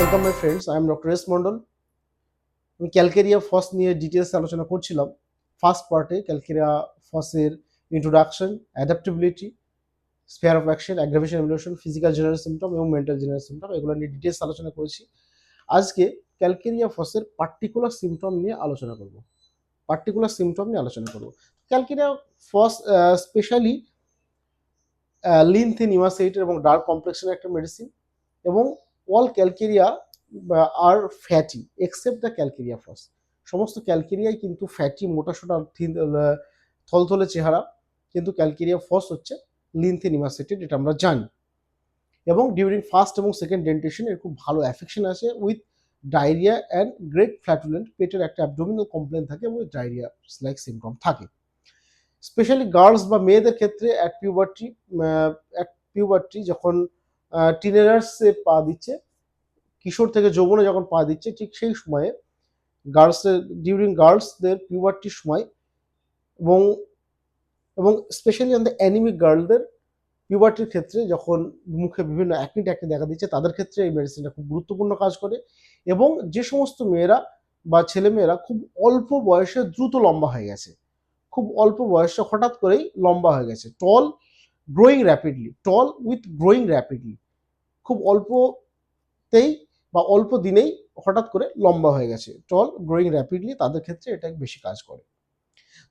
Welcome my friends, I am doctor S Mondal. আমি calcarea phos নিয়ে details আলোচনা করছিলাম। ফার্স্ট পার্টে ক্যালকেরিয়া ফসের introduction, adaptability, sphere of action, aggravation, evolution, physical general symptom এবং mental general symptom, এগুলো নিয়ে ডিটেলস আলোচনা করেছি। আজকে ক্যালকেরিয়া ফসের পার্টিকুলার সিমটম নিয়ে আলোচনা করব। Calcarea phos specially lean thin ইমাসেটের এবং ডার্ক কমপ্লেক্সনের একটা মেডিসিন, এবং অল ক্যালকেরিয়া আর fatty except the calcarea phos. সমস্ত ক্যালকেরিয়াই কিন্তু ফ্যাটি, মোটাসোটা, থলথলে চেহারা, কিন্তু ক্যালকেরিয়া ফস হচ্ছে লিন থিন ইমাসেটেড, এটা আমরা জানি। এবং ডিউরিং ফার্স্ট এবং সেকেন্ড ডেন্টেশন এর খুব ভালো অ্যাফেকশন আছে with diarrhoea and great flatulent, পেটের একটা অ্যাবডোমিনাল কমপ্লেন থাকে এবং ডায়রিয়া লাইক সিমটম থাকে। স্পেশালি গার্লস বা মেয়েদের ক্ষেত্রে অ্যাট পিউবার্টি যখন টিনেজার্সে পা দিচ্ছে, কিশোর থেকে যৌবনে যখন পা দিচ্ছে, ঠিক সেই সময়ে গার্লসদের পিউবার্টির সময়, এবং এবং স্পেশালি অন দ্য অ্যানিমিক গার্লদের পিউবার্টির ক্ষেত্রে যখন মুখে বিভিন্ন অ্যাকনি দেখা দিচ্ছে, তাদের ক্ষেত্রে এই মেডিসিনটা খুব গুরুত্বপূর্ণ কাজ করে। এবং যে সমস্ত মেয়েরা বা ছেলেমেয়েরা খুব অল্প বয়সে দ্রুত লম্বা হয়ে গেছে, খুব অল্প বয়সে হঠাৎ করেই লম্বা হয়ে গেছে, টল উইথ গ্রোয়িং র্যাপিডলি, খুব অল্পতেই বা অল্প দিনেই হঠাৎ করে লম্বা হয়ে গেছে, টল গ্রোয়িং র্যাপিডলি, তাদের ক্ষেত্রে এটা বেশি কাজ করে।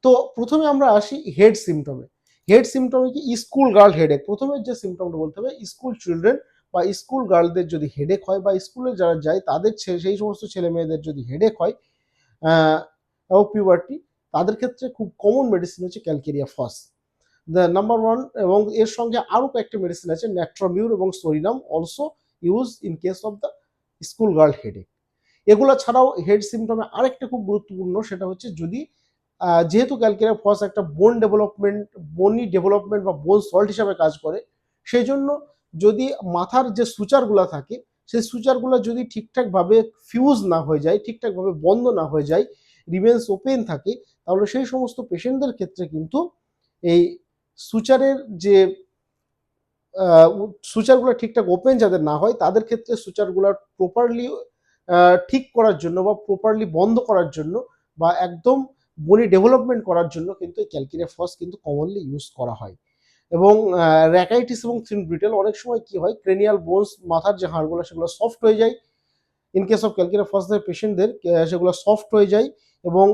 তো প্রথমে আমরা আসি হেড সিমটমে। কি? School girl headache. প্রথমে যে সিমটমটা বলতে হবে, স্কুল চিলড্রেন বা স্কুল গার্লদের যদি হেডেক হয়, বা স্কুলে যারা যায় তাদের সেই সমস্ত ছেলে মেয়েদের যদি হেডেক হয় এবং পিউবার্টি, তাদের ক্ষেত্রে খুব কমন মেডিসিন হচ্ছে calcarea FOSS, the number one. এবং এর সঙ্গে আরও কয়েকটা মেডিসিন আছে, ন্যাট্রামিউর এবং psorinum, also use in case of the school girl headache. এগুলো ছাড়াও হেড সিমটমে আরেকটা খুব গুরুত্বপূর্ণ, সেটা হচ্ছে যদি যেহেতু ক্যালকেরিয়া ফস একটা বনি ডেভেলপমেন্ট বা বোন সল্ট হিসাবে কাজ করে, সেই জন্য যদি মাথার যে সুচারগুলো থাকে, সেই সুচারগুলো যদি ঠিকঠাকভাবে ফিউজ না হয়ে যায়, ঠিকঠাকভাবে বন্ধ না হয়ে যায়, রিমেন্স ওপেন থাকে, তাহলে সেই সমস্ত পেশেন্টদের ক্ষেত্রে কিন্তু এই সুচারের যে সুচারগুলো ঠিকঠাক ওপেন যাদের না হয়, তাদের ক্ষেত্রে সুচারগুলো প্রপারলি ঠিক করার জন্য বা প্রপারলি বন্ধ করার জন্য বা একদম বনি ডেভেলপমেন্ট করার জন্য কিন্তু এই ক্যালকেরিয়া ফস কিন্তু কমনলি ইউজ করা হয়। এবং র্যাকাইটিস এবং থিন ব্রিটেল, অনেক সময় কি হয়, ক্রেনিয়াল বোনস, মাথার যে হাড়গুলো সেগুলো সফট হয়ে যায়, ইন কেস অফ ক্যালকেরিয়া ফসদের পেশেন্টদের সেগুলো সফট হয়ে যায়, এবং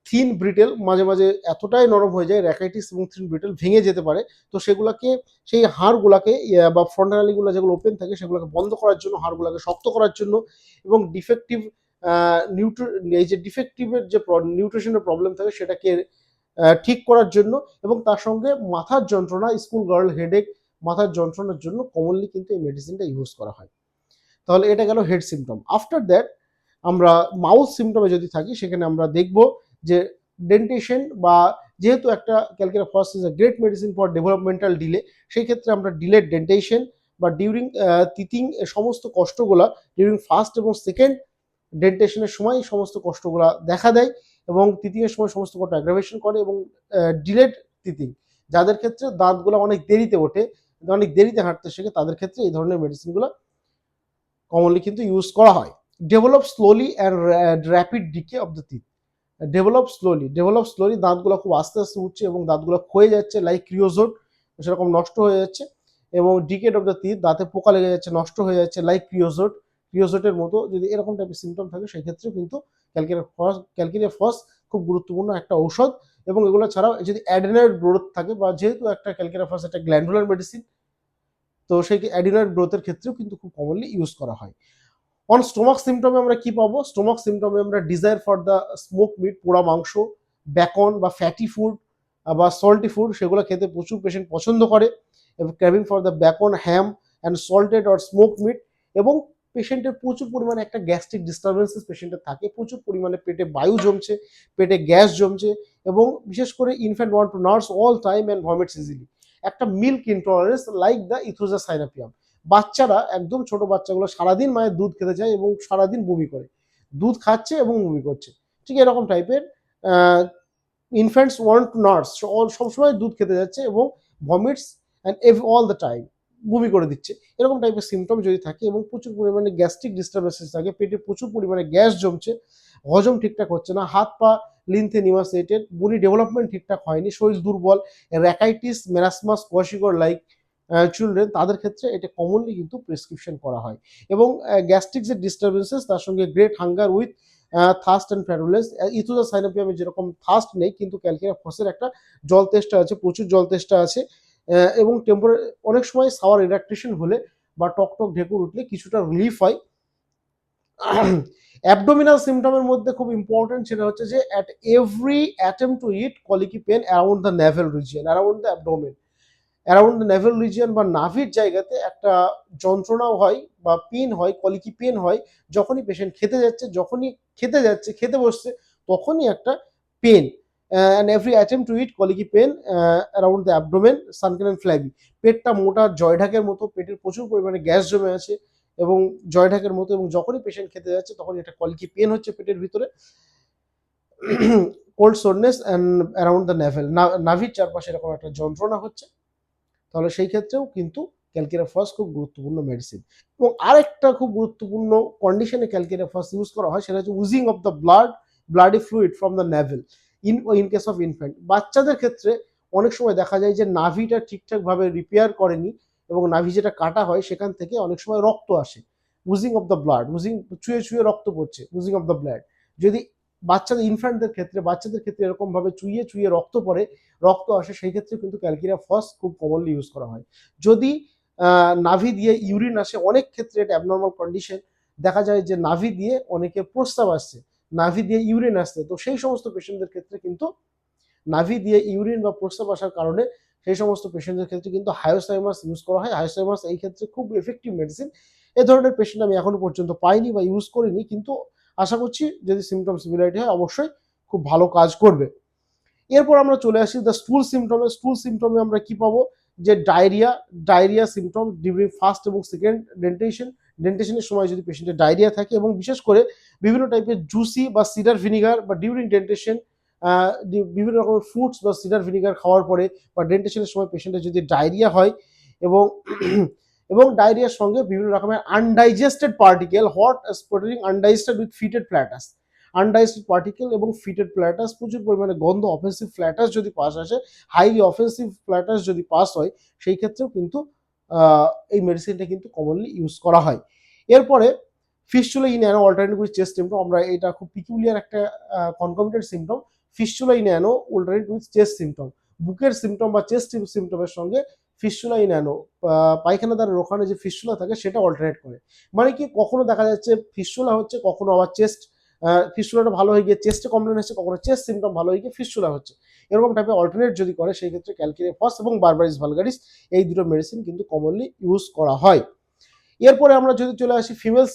থিন ব্রিটেল মাঝে মাঝে এতটাই নরম হয়ে যায়, র্যাকাইটিস এবং থিন ব্রিটেল ভেঙে যেতে পারে। তো সেগুলোকে, সেই হাড়গুলোকে বা ফ্রন্টালিগুলো যেগুলো ওপেন থাকে সেগুলোকে বন্ধ করার জন্য, হাড়গুলোকে শক্ত করার জন্য, এবং এই যে ডিফেক্টিভের যে নিউট্রিশনের প্রবলেম থাকে সেটাকে ঠিক করার জন্য, এবং তার সঙ্গে মাথার যন্ত্রণা, স্কুল গার্ল হেডেক, মাথার যন্ত্রণার জন্য কমনলি কিন্তু এই মেডিসিনটা ইউজ করা হয়। তাহলে এটা গেল হেড সিমটম। আফটার দ্যাট আমরা মাউথ সিমটমে যদি থাকি, সেখানে আমরা দেখব যে ডেন্টেশন, বা যেহেতু একটা calcarea FOSS is a great medicine for developmental delay, সেই ক্ষেত্রে আমরা ডিলেড ডেন্টেশন বা ডিউরিং টিথিং সমস্ত কষ্টগুলা ডিউরিং ফার্স্ট এবং সেকেন্ড ডেন্টেশনের সময় এই সমস্ত কষ্টগুলা দেখা দেয়, এবং টিথিংয়ের সময় সমস্ত কষ্ট অ্যাগ্রাভেশন করে। এবং ডিলেড টিথিং, যাদের ক্ষেত্রে দাঁতগুলো অনেক দেরিতে ওঠে, অনেক দেরিতে হাঁটতে শেখে, তাদের ক্ষেত্রে এই ধরনের মেডিসিনগুলো কমনলি কিন্তু ইউজ করা হয়। Develop slowly and rapid decay of the teeth. Develop slowly, দাঁতগুলো খুব আস্তে আস্তে উঠছে এবং দাঁতগুলো ক্ষয়ে যাচ্ছে, লাইক ক্রিওজোট, সেরকম নষ্ট হয়ে যাচ্ছে। এবং ডিকেড অফ দ্য টিথ, দাঁতে পোকা লেগে যাচ্ছে, নষ্ট হয়ে যাচ্ছে, লাইক ক্রিওজোটের মতো। যদি এরকম টাইপের সিমটম থাকে, সেক্ষেত্রে কিন্তু ক্যালকেরিয়া ফস খুব গুরুত্বপূর্ণ একটা ঔষধ। এবং এগুলো ছাড়াও যদি অ্যাডেনয়েড গ্রোথ থাকে, বা যেহেতু একটা ক্যালকেরিয়া ফস একটা গ্ল্যান্ডুলার মেডিসিন, তো সেই অ্যাডেনয়েড গ্রোথের ক্ষেত্রেও কিন্তু খুব কমনলি ইউজ করা হয়। অন স্টোমাক সিমটমে আমরা কি পাবো? স্টোমাক সিমটমে আমরা desire for the smoke meat, পোড়া মাংস, বেকন বা ফ্যাটি ফুড বা সল্টি ফুড, সেগুলো খেতে প্রচুর পেশেন্ট পছন্দ করে। এবং craving for the bacon, ham and salted or smoke meat. এবং পেশেন্টের প্রচুর পরিমাণে একটা গ্যাস্ট্রিক ডিস্টারবেন্সেস পেশেন্টের থাকে, প্রচুর পরিমাণে পেটে বায়ু জমছে, পেটে গ্যাস জমছে, এবং বিশেষ করে infant want to nurse all time and vomits easily. একটা milk intolerance like the aethusa cynapium. বাচ্চারা, একদম ছোট বাচ্চাগুলো সারাদিন মায়ের দুধ খেতে চায় এবং সারাদিন বমি করে, দুধ খাচ্ছে এবং বমি করছে, ঠিক এরকম টাইপের। ইনফ্যান্টস ওয়ান্ট টু নার্স, সবসময় দুধ খেতে যাচ্ছে এবং ভমিটস অ্যান্ড অল দ্য টাইম, বমি করে দিচ্ছে, এরকম টাইপের সিমটম যদি থাকে এবং প্রচুর পরিমাণে গ্যাস্ট্রিক ডিস্টারবেন্সেস থাকে, পেটে প্রচুর পরিমাণে গ্যাস জমছে, হজম ঠিকঠাক হচ্ছে না, হাত পা লিনথেনিমাসেটেড, বডি ডেভেলপমেন্ট ঠিকঠাক হয়নি, শরীর দুর্বল, র্যাকাইটিস, মেরাসমাস, কোয়াশিকর লাইক চিলড্রেন, তাদের ক্ষেত্রে এটা কমনলি কিন্তু প্রেসক্রিপশন করা হয়। এবং গ্যাস্ট্রিক যে ডিস্টারবেন্সেস তার সঙ্গে great hunger with thirst and flatulence, aethusa সাইনোপিয়ামে যেরকম থার্স্ট নেই কিন্তু ক্যালকেরিয়া ফসের একটা জল তেষ্টা আছে, প্রচুর জল তেষ্টা আছে, এবং অনেক সময় সাওয়ার ইরাকটেশন হলে বা টকটক ঢেকুর উঠলে কিছুটা রিলিফ হয়। অ্যাবডোমিনাল সিমটমের মধ্যে খুব ইম্পর্টেন্ট সেটা হচ্ছে যে at every attempt to eat colicky pain around the navel region, around the abdomen, around the navel region বা নাভির জায়গাতে একটা যন্ত্রণাও হয় বা পেন হয়, কলিকি পেন হয়, যখনই পেশেন্ট খেতে বসছে তখনই একটা pen, and every attempt to eat colicky pain around the abdomen, sunken and flabby, পেটটা মোটা জয়ঢাকের মতো, পেটের প্রচুর পরিমাণে গ্যাস জমে আছে এবং জয়ঢাকের মতো, এবং যখনই পেশেন্ট খেতে যাচ্ছে তখনই একটা কলিকি পেন হচ্ছে পেটের ভিতরে, cold soreness and around the naval, নাভির চারপাশে এরকম একটা যন্ত্রণা হচ্ছে, তাহলে সেই ক্ষেত্রেও কিন্তু ক্যালকেরিয়া ফস খুব গুরুত্বপূর্ণ মেডিসিন। এবং আরেকটা খুব গুরুত্বপূর্ণ কন্ডিশনে ক্যালকেরিয়া ফস ইউজ করা হয়, সেটা হচ্ছে oozing of the bloody fluid from the navel in case of infant. বাচ্চাদের ক্ষেত্রে অনেক সময় দেখা যায় যে নাভিটা ঠিকঠাকভাবে রিপেয়ার করেনি এবং নাভি যেটা কাটা হয় সেখান থেকে অনেক সময় রক্ত আসে, উজিং অফ দ্য ব্লাড, চুয়ে চুয়ে রক্ত পড়ছে, উজিং অফ দ্য ব্লাড। যদি বাচ্চাদের ক্ষেত্রে এরকম ভাবে চুইয়ে চুইয়ে রক্ত আসে, সেই ক্ষেত্রে কিন্তু ক্যালকেরিয়া ফস খুব কমনলি ইউজ করা হয়। যদি নাভি দিয়ে ইউরিন আসে, অনেক ক্ষেত্রে এটা অ্যাবনর্মাল কন্ডিশন, দেখা যায় যে নাভি দিয়ে অনেকে প্রস্রাব আসছে, নাভি দিয়ে ইউরিন আসছে, তো সেই সমস্ত পেশেন্টদের ক্ষেত্রে কিন্তু নাভি দিয়ে ইউরিন বা প্রস্রাব আসার কারণে সেই সমস্ত পেশেন্টদের ক্ষেত্রে কিন্তু হায়োসাইমাস ইউজ করা হয়। হায়োসাইমাস এই ক্ষেত্রে খুব এফেক্টিভ মেডিসিন। এ ধরনের পেশেন্ট আমি এখনো পর্যন্ত পাইনি বা ইউজ করিনি, কিন্তু আশা করছি যদি সিমটম সিমিলারিটি হয় অবশ্যই খুব ভালো কাজ করবে। এরপর আমরা চলে আসি দ্য স্টুল সিমটমে আমরা কি পাবো, যে ডায়রিয়া সিমটম ডিউরিং ফার্স্ট এবং সেকেন্ড ডেন্টেশনের সময় যদি পেশেন্টের ডায়রিয়া থাকে, এবং বিশেষ করে বিভিন্ন টাইপের জুসি বা সিডার ভিনিগার বা ডিউরিং ডেন্টেশন, বিভিন্ন রকমের ফ্রুটস বা সিডার ভিনিগার খাওয়ার পরে বা ডেন্টেশনের সময় পেশেন্টের যদি ডায়রিয়া হয়, এবং এবং ডায়রিয়ার সঙ্গে বিভিন্ন রকমের undigested particle, hot sputtering undigested with fetid flatus, undigested particle এবং ফিটেড প্ল্যাটাস, প্রচুর পরিমাণে গন্ধ, অফেন্সিভ ফ্ল্যাটাস যদি পাস আসে, হাইলি অফেন্সিভ ফ্ল্যাটাস যদি পাস হয়, সেই ক্ষেত্রেও কিন্তু এই মেডিসিনটা কিন্তু কমনলি ইউজ করা হয়। এরপরে fistula in ano alternative with chest symptom, আমরা এটা খুব পিকুলিয়ার একটা concomitant symptom, fistula in ano alternative with chest symptom, বুকের সিমটম বা চেস্ট সিমটমের সঙ্গে ফিস্চুলা ইন অ্যানো, পায়খানা দ্বারা ওখানে যে ফিস্চুলা থাকে সেটা অল্টারনেট করে, মানে কি কখনো দেখা যাচ্ছে ফিস্চুলা হচ্ছে, কখনো আবার চেস্ট ফিস্চুলাটা ভালো হয়ে গিয়ে চেস্টে কমপ্লেন হচ্ছে, কখনো চেস্ট সিমটম ভালো হয়ে গিয়ে ফিস্চুলা হচ্ছে, এরকম টাইপের অল্টারনেট যদি করে সেই ক্ষেত্রে ক্যালকেরিয়া ফস এবং বারবারিস ভালগারিস এই দুটো মেডিসিন কিন্তু কমনলি ইউজ করা হয়। এরপরে আমরা যদি চলে আসি ফিমেল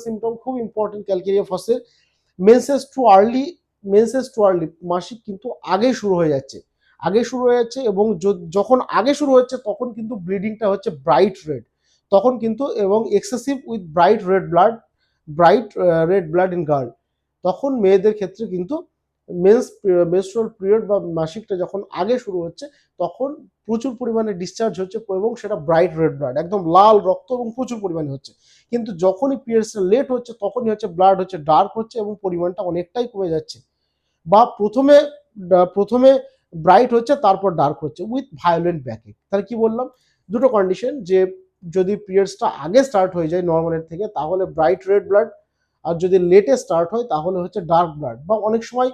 সিমটম খুব ইম্পর্টেন্ট ক্যালকেরিয়া ফসের, মেন্সেস টু আর্লি, মাসিক কিন্তু আগেই শুরু হয়ে যাচ্ছে, এবং যখন আগে শুরু হচ্ছে তখন কিন্তু ব্লিডিংটা হচ্ছে ব্রাইট রেড, তখন কিন্তু, এবং excessive with bright red blood in girl, তখন মেয়েদের ক্ষেত্রে কিন্তু মেনস্ট্রুয়াল পিরিয়ড বা মাসিকটা যখন আগে শুরু হচ্ছে তখন প্রচুর পরিমাণে ডিসচার্জ হচ্ছে এবং সেটা ব্রাইট রেড ব্লাড, একদম লাল রক্ত এবং প্রচুর পরিমাণে হচ্ছে। কিন্তু যখনই পিরিয়ডসটা লেট হচ্ছে তখনই হচ্ছে ব্লাড হচ্ছে ডার্ক হচ্ছে এবং পরিমাণটা অনেকটাই কমে যাচ্ছে, বা প্রথমে ব্রাইট হচ্ছে তারপর ডার্ক হচ্ছে উইথ ভায়োলেন্ট ব্যাকএক। তাহলে কি বললাম, দুটো কন্ডিশন, যে যদি পিরিয়ডসটা আগে স্টার্ট হয়ে যায় নর্মালের থেকে তাহলে ব্রাইট রেড ব্লাড, আর যদি লেটে স্টার্ট হয় তাহলে হচ্ছে ডার্ক ব্লাড, বা অনেক সময়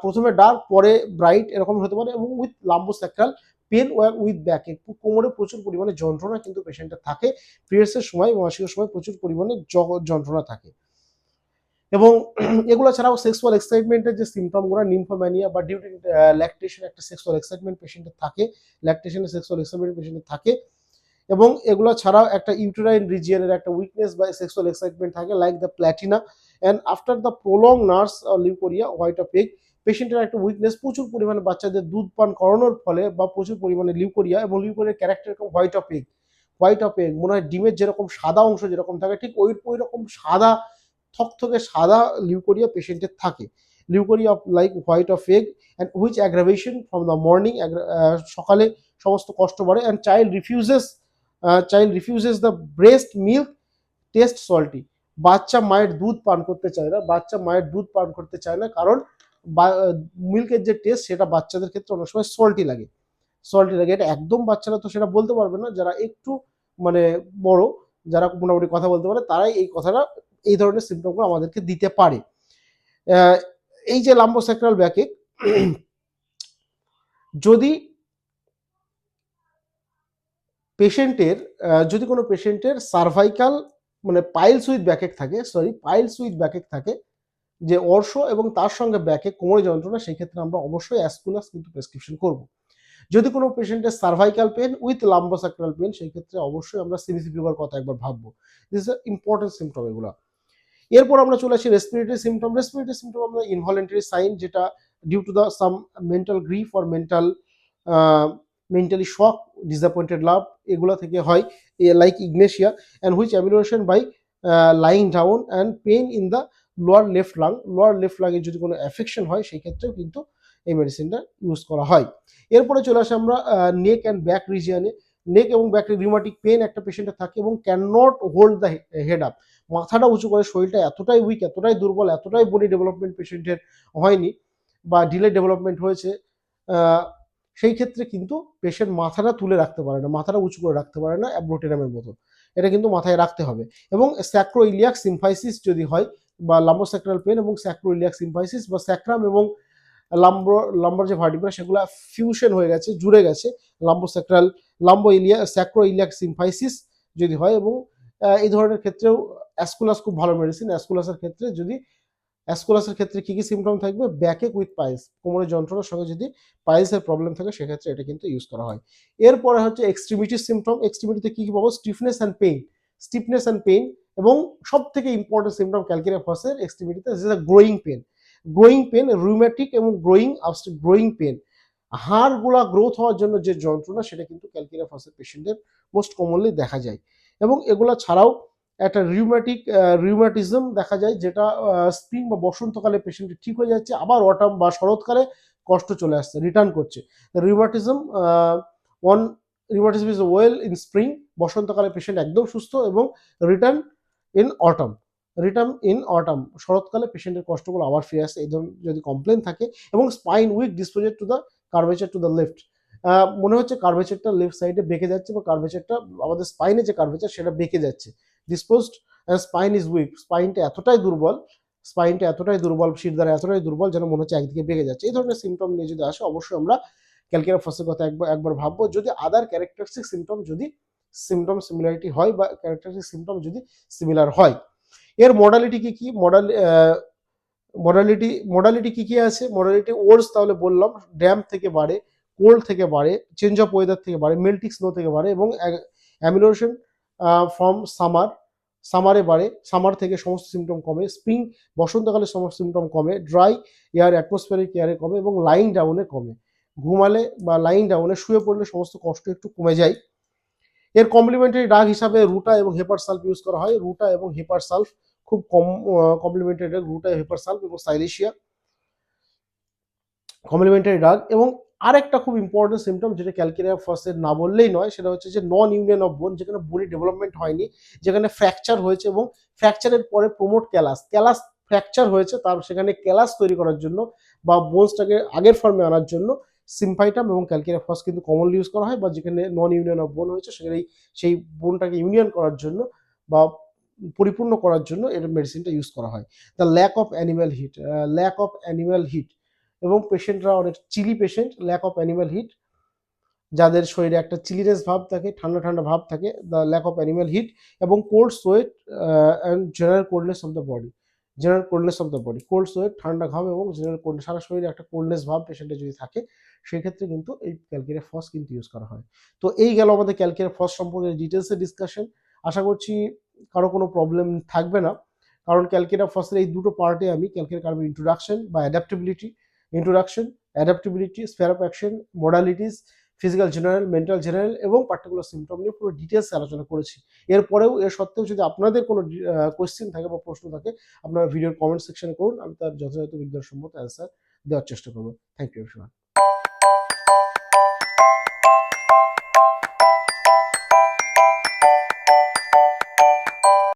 প্রথমে ডার্ক পরে ব্রাইট এরকম হতে পারে, এবং উইথ লাম্বোস্যাক্রাল পেন উইথ ব্যাকএক, কোমরে প্রচুর পরিমাণে যন্ত্রণা কিন্তু পেশেন্টের থাকে, পিরিয়ডসের সময় মাসিকের সময় প্রচুর পরিমাণে যন্ত্রণা থাকে। এবং এগুলো ছাড়াও সেক্সুয়াল এক্সাইটমেন্টের যে সিমটমগুলো, নিম্ফোম্যানিয়া বা ডিউরিং ল্যাকটেশন একটা সেক্সুয়াল এক্সাইটমেন্ট পেশেন্টের থাকে, ল্যাকটেশনে সেক্সুয়াল এক্সাইটমেন্ট পেশেন্টের থাকে, এবং এগুলো ছাড়াও একটা ইউটেরাইন রিজিয়নের একটা উইকনেস বা সেক্সুয়াল এক্সাইটমেন্ট থাকে like the Platina, and after the prolong nurse leucorrhoea white of egg, পেশেন্টের একটা উইকনেস, প্রচুর পরিমাণে বাচ্চাদের দুধ পান করানোর ফলে বা প্রচুর পরিমাণে লিউকোরিয়া, এবং লিউকোরিয়ার ক্যারেক্টার এরকম হোয়াইট অফ এগ মনে হয় ডিমের যেরকম সাদা অংশ যেরকম থাকে ঠিক ওই রকম সাদা, থকথকে সাদা লিউকোরিয়া পেশেন্টের থাকে, leucorrhoea like white of egg, and which aggravation from the morning, সকালে সমস্ত কষ্ট বাড়ে, and child refuses child refuses the breast milk test salty, বাচ্চা মায়ের দুধ পান করতে চায় না, বাচ্চা মায়ের দুধ পান করতে চায় না কারণ মিল্কের যে টেস্ট সেটা বাচ্চাদের ক্ষেত্রে অনেক সময় সল্টি লাগে। এটা একদম বাচ্চারা তো সেটা বলতে পারবে না, যারা একটু মানে বড়, যারা মোটামুটি কথা বলতে পারে তারাই এই কথাটা, এই ধরনের সিমটমগুলো আমাদেরকে দিতে পারে। এই যে লাম্বোস্যাক্রাল ব্যাকএক, যদি পেশেন্টের যদি কোনো পেশেন্টের সার্ভাইকাল মানে পাইলস উইথ ব্যাকএক থাকে, যে অর্শ এবং তার সঙ্গে ব্যাকে কোমরে যন্ত্রণা, সেই ক্ষেত্রে আমরা অবশ্যই অ্যাসকুলাস কিন্তু প্রেসক্রিপশন করব। যদি কোনো পেশেন্টের cervical pain with lumbosacral pain, সেই ক্ষেত্রে অবশ্যই আমরা সিবিসি ফিভার কথা একবার ভাববো। দিস ইজ ইম্পর্টেন্ট সিমটম এগুলো। এরপর আমরা চলে আসি রেসপিরেটরি সিমটম। আমরা ইনভলেন্টারি সাইন, যেটা due to the some mental grief or mentally shock, disappointed love, এগুলো থেকে হয়, like ignatia and which amelioration by lying down and pain in the lower left লাংয়ে যদি কোনো অ্যাফেকশন হয়, সেই ক্ষেত্রেও কিন্তু এই মেডিসিনটা ইউজ করা হয়। এরপরে চলে আসে আমরা নেক অ্যান্ড ব্যাক রিজিয়নে। নেক এবং ব্যাক রিউমাটিক পেন একটা পেশেন্টের থাকে এবং can not hold the head up, মাথাটা উঁচু করে, শরীরটা এতটাই উইক, এতটাই দুর্বল, এতটাই বডি ডেভেলপমেন্ট পেশেন্টের হয়নি বা ডিলে ডেভেলপমেন্ট হয়েছে, সেই ক্ষেত্রে কিন্তু পেশেন্ট মাথাটা তুলে রাখতে পারে না, মাথাটা উঁচু করে রাখতে পারে না অ্যাব্রোটেনামের মতো, এটা কিন্তু মাথায় রাখতে হবে। এবং স্যাক্রোইলিয়াক সিম্ফাইসিস যদি হয়, বা লাম্বোস্যাক্রাল পেন এবং স্যাক্রোইলিয়াক সিম্ফাইসিস, বা স্যাক্রাম এবং লাম্বার যে ভার্টিব্রা সেগুলো ফিউশন হয়ে গেছে, জুড়ে গেছে, স্যাক্রোইলিয়াক সিম্ফাইসিস যদি হয়, এবং এই ধরনের ক্ষেত্রেও অ্যাসকুলাস খুব ভালো মেডিসিন। অ্যাসকুলাসের ক্ষেত্রে কি কি সিমটম থাকবে? ব্যাকএক উইথ পাইলস, কোমরের যন্ত্রণার সঙ্গে যদি পাইলসের প্রবলেম থাকে সেক্ষেত্রে এটা কিন্তু ইউজ করা হয়। এরপরে হচ্ছে এক্সট্রিমিটির সিমটম। এক্সট্রিমিটিতে কি কি পাবো? স্টিফনেস অ্যান্ড পেইন, এবং সব থেকে ইম্পর্টেন্ট সিমটম ক্যালকেরিয়া ফসের এক্সট্রিমিটিতে গ্রোয়িং পেন, রুমেটিক এবং গ্রোয়িং পেন, হাড়গুলা গ্রোথ হওয়ার জন্য যে যন্ত্রণা, সেটা কিন্তু ক্যালকেরিয়া ফসের পেশেন্টের মোস্ট কমনলি দেখা যায়। এবং এগুলা ছাড়াও একটা রিউমাটিজম দেখা যায়, যেটা স্প্রিং বা বসন্তকালে পেশেন্টের ঠিক হয়ে যাচ্ছে, আবার অটাম বা শরৎকালে কষ্ট চলে আসছে, রিটার্ন করছে। রিউমাটিজম ইজ ওয়েল ইন স্প্রিং, বসন্তকালে পেশেন্ট একদম সুস্থ, এবং রিটার্ন ইন অটাম শরৎকালে পেশেন্টের কষ্টগুলো আবার ফিরে আসে, এই ধরনের যদি কমপ্লেন থাকে। এবং spine weak disposed to the curvature to the left, মনে হচ্ছে কার্ভেচারটা লেফট সাইডে বেঁকে যাচ্ছে, বা কার্ভেচারটা আমাদের স্পাইনে যে কার্ভেচার সেটা বেঁকে যাচ্ছে। ডিসপোজড স্পাইন ইজ উইক, স্পাইনটা এতটাই দুর্বল, শিরদাঁড়া এতটাই দুর্বল যেন মনে হচ্ছে একদিকে বেঁকে যাচ্ছে। এই ধরনের সিমটম নিয়ে যদি আসে, অবশ্যই আমরা ক্যালকেরিয়া ফসের কথা একবার ভাববো। যদি আদার ক্যারেক্টারিস্টিক সিমটম সিমিলারিটি হয়, বা ক্যারেক্টারিস্টিক সিমটম যদি সিমিলার হয়। এর মডালিটি কি কি? মডালিটি কি কি আছে? মডালিটি ওয়ার্স তাহলে বললাম, ড্যাম্প থেকে বাড়ে, কোল্ড থেকে বাড়ে, চেঞ্জ অফ ওয়েদার থেকে বাড়ে, মেল্টিং স্নো থেকে বাড়ে, এবং অ্যামিউলেশন ফ্রম সামারে বাড়ে, সামার থেকে সমস্ত সিমটম কমে, স্প্রিং বসন্তকালে সমস্ত সিমটম কমে, ড্রাই এয়ার অ্যাটমসফিয়ারিক এয়ারে কমে, এবং লাইং ডাউনে কমে, ঘুমালে বা লাইং ডাউনে শুয়ে পড়লে সমস্ত কষ্ট একটু কমে যায়। এর কমপ্লিমেন্টারি ড্রাগ হিসাবে রুটা এবং হেপার সালফ ইউজ করা হয়। রুটা এবং হেপার সালফ খুব কম কমপ্লিমেন্টারি ড্রাগ, রুটা, হেপার সালফ এবং সাইলেশিয়া কমপ্লিমেন্টারি ড্রাগ। এবং আরেকটা খুব ইম্পর্টেন্ট সিমটম, যেটা ক্যালকেরিয়া ফসের না বললেই নয়, সেটা হচ্ছে যে নন ইউনিয়ন অফ বোন, যেখানে বডি ডেভেলপমেন্ট হয়নি, যেখানে ফ্র্যাকচার হয়েছে, এবং ফ্র্যাকচারের পরে প্রমোট ক্যালাস ফ্র্যাকচার হয়েছে, তার সেখানে ক্যালাস তৈরি করার জন্য বা বোনসটাকে আগের ফর্মে আনার জন্য সিম্পাইটাম এবং ক্যালকেরিয়া ফস কিন্তু কমনলি ইউজ করা হয়। বা যেখানে নন ইউনিয়ন অফ বোন হয়েছে, সেখানে সেই বোনটাকে ইউনিয়ন করার জন্য বা পরিপূর্ণ করার জন্য এর মেডিসিনটা ইউজ করা হয়। The lack of animal heat, এবং পেশেন্টরা অনেক chilly patient, lack of animal heat, যাদের শরীরে একটা চিলিনেস ভাব থাকে, ঠান্ডা ঠান্ডা ভাব থাকে, the lack of animal heat, এবং cold sweat and general coldness of the body, cold sweat, ঠান্ডা ঘাম, এবং জেনারেল কোল্ড, সারা শরীরে একটা কোল্ডনেস ভাব পেশেন্টের যদি থাকে, সেক্ষেত্রে কিন্তু এই ক্যালকেরিয়া ফস কিন্তু ইউজ করা হয়। তো এই গেল আমাদের ক্যালকেরিয়া ফস সম্পর্কে ডিটেলসে ডিসকাশন। আশা করছি কারো কোনো প্রবলেম থাকবে না, কারণ ক্যালকেরিয়া ফসের এই দুটো পার্টে আমি ক্যালকেরিয়া কার্বের introduction, sphere of action, modalities, physical general, mental general, এবং পার্টিকুলার সিমটম নিয়ে পুরো ডিটেলসে আলোচনা করেছি। এরপরেও এর সত্ত্বেও যদি আপনাদের কোনো কোয়েশ্চেন থাকে বা প্রশ্ন থাকে, আপনারা ভিডিওর কমেন্ট সেকশনে করুন, আমি তার যথাযথ বিজ্ঞানসম্মত অ্যান্সার দেওয়ার চেষ্টা করবো। Thank you everyone.